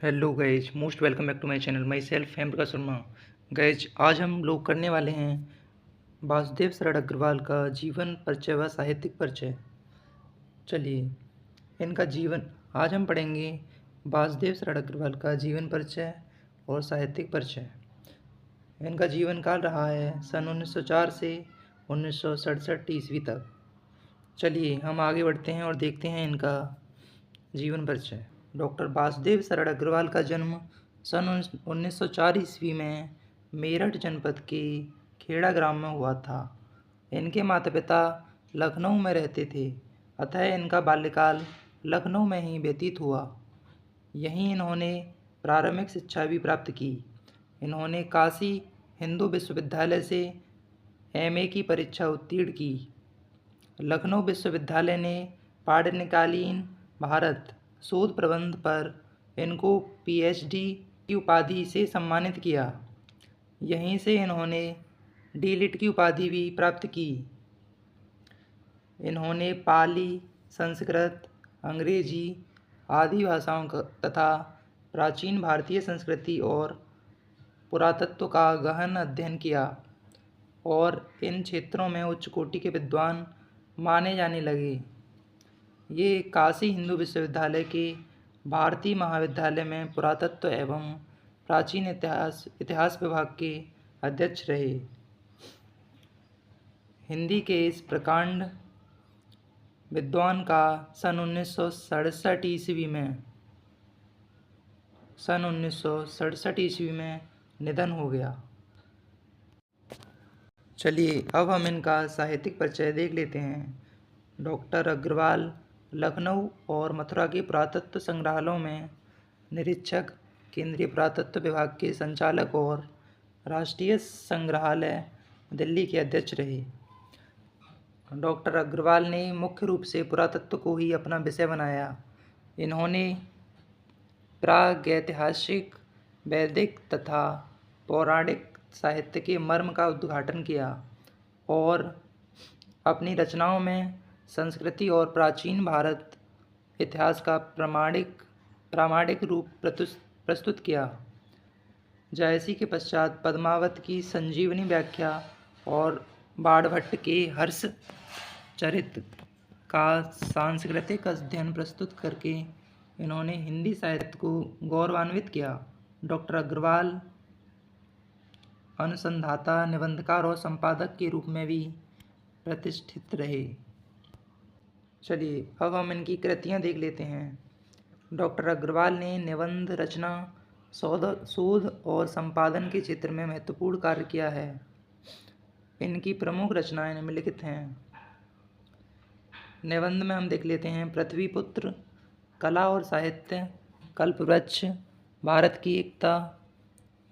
Hello guys, most welcome back to my channel. Myself Hem Prakash Sharma. Guys, आज हम लोग करने वाले हैं वासुदेव शरण अग्रवाल का जीवन परिचय व साहित्यिक परिचय। चलिए, इनका जीवन आज हम पढ़ेंगे वासुदेव शरण अग्रवाल का जीवन परिचय और साहित्यिक परिचय। इनका जीवन काल रहा है सन 1904 से 1967 ईस्वी तक। चलिए, हम आगे बढ़ते हैं और देखते हैं इनका जीवन परिचय। डॉक्टर वासुदेव शरण अग्रवाल का जन्म सन 1904 ईस्वी में मेरठ जनपद के खेड़ा ग्राम में हुआ था। इनके माता पिता लखनऊ में रहते थे, अतः इनका बाल्यकाल लखनऊ में ही व्यतीत हुआ। यहीं इन्होंने प्रारंभिक शिक्षा भी प्राप्त की। इन्होंने काशी हिंदू विश्वविद्यालय से एमए की परीक्षा उत्तीर्ण की। लखनऊ विश्वविद्यालय ने पाणिनिकालीन भारत शोध प्रबंध पर इनको पीएचडी की उपाधि से सम्मानित किया। यहीं से इन्होंने डीलिट की उपाधि भी प्राप्त की। इन्होंने पाली, संस्कृत, अंग्रेजी आदि भाषाओं तथा प्राचीन भारतीय संस्कृति और पुरातत्व का गहन अध्ययन किया और इन क्षेत्रों में उच्च कोटि के विद्वान माने जाने लगे। ये काशी हिंदू विश्वविद्यालय के भारतीय महाविद्यालय में पुरातत्व एवं प्राचीन इतिहास विभाग के अध्यक्ष रहे। हिंदी के इस प्रकांड विद्वान का सन 1967 ईस्वी में निधन हो गया। चलिए, अब हम इनका साहित्यिक परिचय देख लेते हैं। डॉक्टर अग्रवाल लखनऊ और मथुरा के पुरातत्व संग्रहालयों में निरीक्षक, केंद्रीय पुरातत्व विभाग के संचालक और राष्ट्रीय संग्रहालय दिल्ली के अध्यक्ष रहे। डॉक्टर अग्रवाल ने मुख्य रूप से पुरातत्व को ही अपना विषय बनाया। इन्होंने प्रागैतिहासिक, वैदिक तथा पौराणिक साहित्य के मर्म का उद्घाटन किया और अपनी रचनाओं में संस्कृति और प्राचीन भारत इतिहास का प्रामाणिक रूप प्रस्तुत किया। जयसी के पश्चात पद्मावत की संजीवनी व्याख्या और बाणभट्ट के हर्ष चरित्र का सांस्कृतिक अध्ययन प्रस्तुत करके इन्होंने हिंदी साहित्य को गौरवान्वित किया। डॉक्टर अग्रवाल अनुसंधाता, निबंधकार और संपादक के रूप में भी प्रतिष्ठित रहे। चलिए, अब हम इनकी कृतियाँ देख लेते हैं। डॉक्टर अग्रवाल ने निबंध रचना, शोध और संपादन के क्षेत्र में महत्वपूर्ण कार्य किया है। इनकी प्रमुख रचनाएं निम्नलिखित हैं। निबंध में हम देख लेते हैं पृथ्वीपुत्र, कला और साहित्य, कल्पवृक्ष, भारत की एकता,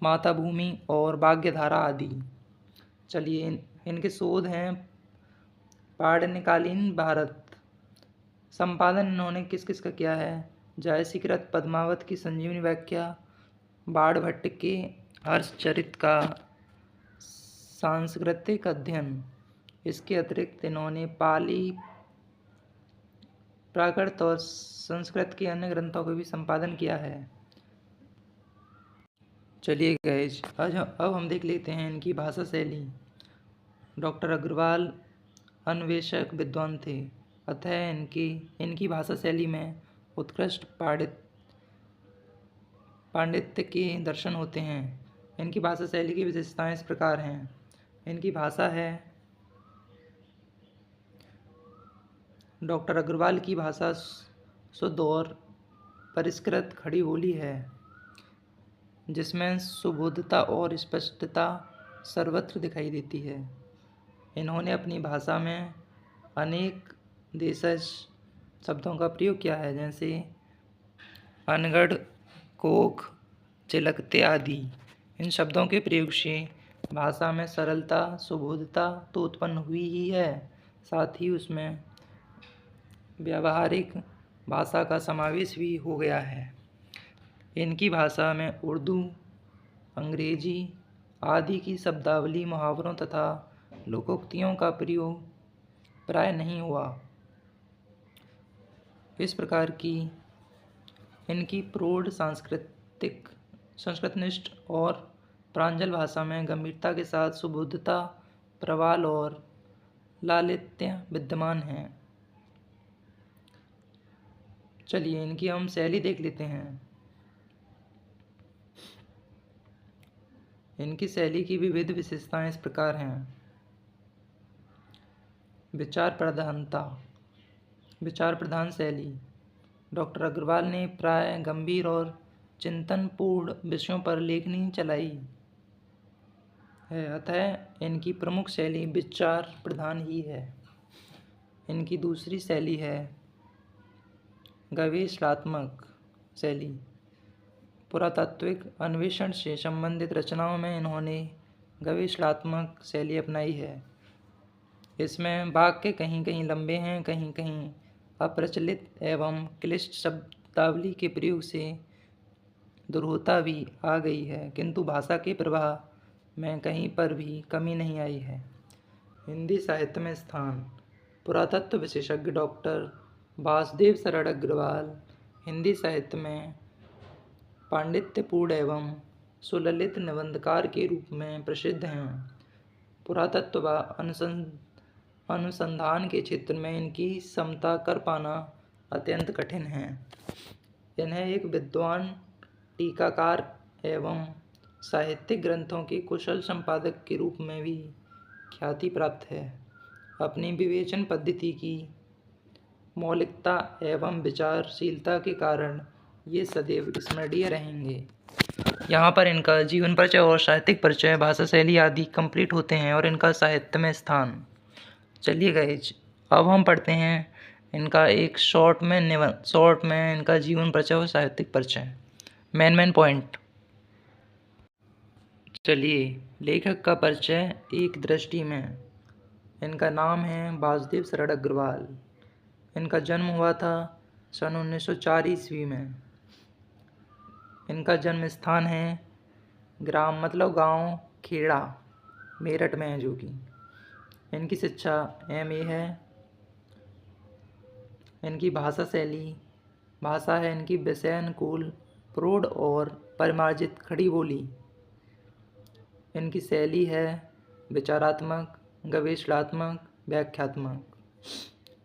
मातृभूमि और भाग्यधारा आदि। चलिए, इनके शोध हैं पाणिनिकालीन भारत। संपादन इन्होंने किस किस का किया है? जयसीकृत पद्मावत की संजीवनी व्याख्या, बाणभट्ट के हर्षचरित का सांस्कृतिक अध्ययन। इसके अतिरिक्त इन्होंने पाली, प्राकृत और संस्कृत के अन्य ग्रंथों का भी संपादन किया है। चलिए गाइज, अब हम देख लेते हैं इनकी भाषा शैली। डॉक्टर अग्रवाल अन्वेषक विद्वान थे, अतः इनकी भाषा शैली में उत्कृष्ट पांडित्य के दर्शन होते हैं। इनकी भाषा शैली की विशेषताएं इस प्रकार हैं। इनकी भाषा है, डॉक्टर अग्रवाल की भाषा शुद्ध और परिष्कृत खड़ी बोली है, जिसमें सुबोधता और स्पष्टता सर्वत्र दिखाई देती है। इन्होंने अपनी भाषा में अनेक देशज शब्दों का प्रयोग किया है, जैसे अनगढ़, कोख, चिलकते आदि। इन शब्दों के प्रयोग से भाषा में सरलता, सुबोधता तो उत्पन्न हुई ही है, साथ ही उसमें व्यावहारिक भाषा का समावेश भी हो गया है। इनकी भाषा में उर्दू, अंग्रेजी आदि की शब्दावली, मुहावरों तथा लोकोक्तियों का प्रयोग प्राय नहीं हुआ। इस प्रकार की इनकी प्रौढ़ साहित्यिक, संस्कृतनिष्ठ और प्रांजल भाषा में गंभीरता के साथ सुबोधता, प्रवाल और लालित्य विद्यमान है। चलिए इनकी हम शैली देख लेते हैं। इनकी शैली की विविध विशेषताएं इस प्रकार हैं। विचार प्रधानता, विचार प्रधान शैली। डॉक्टर अग्रवाल ने प्राय गंभीर और चिंतनपूर्ण विषयों पर लेखनी चलाई है, अतः इनकी प्रमुख शैली विचार प्रधान ही है। इनकी दूसरी शैली है गवेषणात्मक शैली। पुरातात्विक अन्वेषण से संबंधित रचनाओं में इन्होंने गवेषणात्मक शैली अपनाई है। इसमें वाक्य कहीं कहीं लंबे हैं, कहीं कहीं अप्रचलित एवं क्लिष्ट शब्दावली के प्रयोग से दुरूहता भी आ गई है, किंतु भाषा के प्रवाह में कहीं पर भी कमी नहीं आई है। हिंदी साहित्य में स्थान। पुरातत्व विशेषज्ञ डॉक्टर वासुदेव शरण अग्रवाल हिंदी साहित्य में पांडित्यपूर्ण एवं सुललित निबंधकार के रूप में प्रसिद्ध हैं। पुरातत्व व अनुसंधान के क्षेत्र में इनकी समता कर पाना अत्यंत कठिन है। इन्हें एक विद्वान, टीकाकार एवं साहित्यिक ग्रंथों के कुशल संपादक के रूप में भी ख्याति प्राप्त है। अपनी विवेचन पद्धति की मौलिकता एवं विचारशीलता के कारण ये सदैव स्मरणीय रहेंगे। यहाँ पर इनका जीवन परिचय और साहित्यिक परिचय, भाषा शैली आदि कंप्लीट होते हैं और इनका साहित्य में स्थान। चलिए गाइज, अब हम पढ़ते हैं इनका एक शॉर्ट में इनका जीवन परिचय और साहित्यिक परिचय, मेन पॉइंट। चलिए, लेखक का परिचय एक दृष्टि में। इनका नाम है वासुदेव शरण अग्रवाल। इनका जन्म हुआ था सन 1904 ईस्वी में। इनका जन्म स्थान है ग्राम मतलब गांव खेड़ा, मेरठ में है, जो कि इनकी शिक्षा MA है। इनकी भाषा है इनकी विषय अनुकूल, प्रौढ़ और परिमार्जित खड़ी बोली। इनकी शैली है विचारात्मक, गवेषणात्मक, व्याख्यात्मक।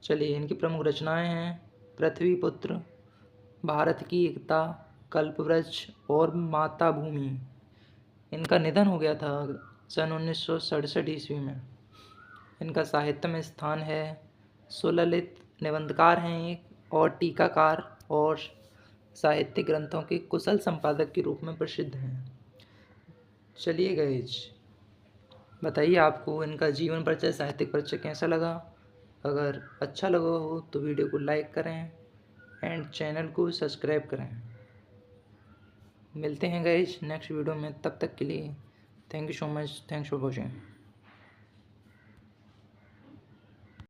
चलिए, इनकी प्रमुख रचनाएं हैं पृथ्वीपुत्र, भारत की एकता, कल्पवृक्ष और माता भूमि। इनका निधन हो गया था सन 1967 ईस्वी में। इनका साहित्य में स्थान है सुललित निबंधकार हैं एक, और टीकाकार और साहित्यिक ग्रंथों के कुशल संपादक के रूप में प्रसिद्ध हैं। चलिए गाइज, बताइए आपको इनका जीवन परिचय, साहित्यिक परिचय कैसा लगा। अगर अच्छा लगा हो तो वीडियो को लाइक करें एंड चैनल को सब्सक्राइब करें। मिलते हैं गाइज नेक्स्ट वीडियो में, तब तक के लिए thank you so much, thanks for watching.